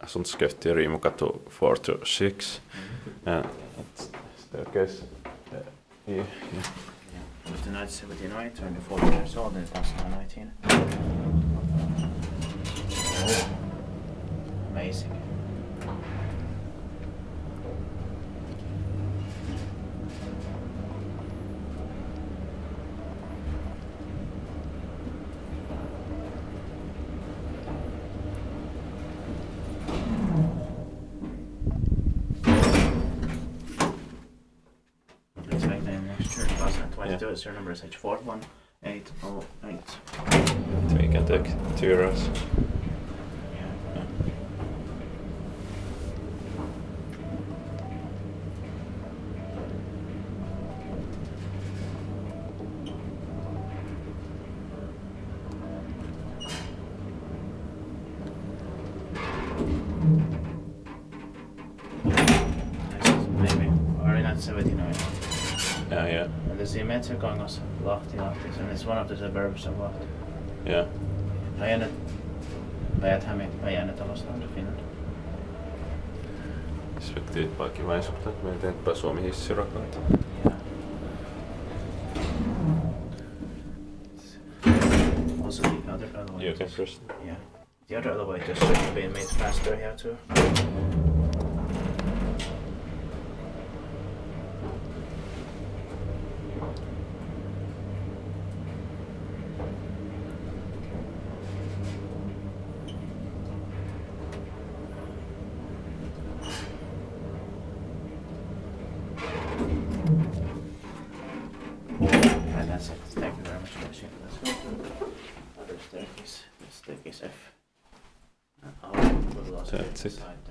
Asuntoskifte Riimukatu 4 to 6. And staircase. Yeah. It was in 1979, turned 40 years old in 2019. Amazing. Do it, your number is H41808. So we can take 2 rows. Yeah. Maybe, or in 79. Yeah. And there's the Metsäkangas, Lahti, and it's one of the suburbs of Lahti. Yeah. Päijänne-talosta on Finland. Respektiivt paikkivaisuutta, että meidän teetpä Suomi hissirakalta. Yeah. Also the other elevators. You can first. Yeah. The other elevators should be made faster here too. And that's it. Thank you very much for watching. Let's go to the other staircase. Staircase F. And I'll put the last That's it. side.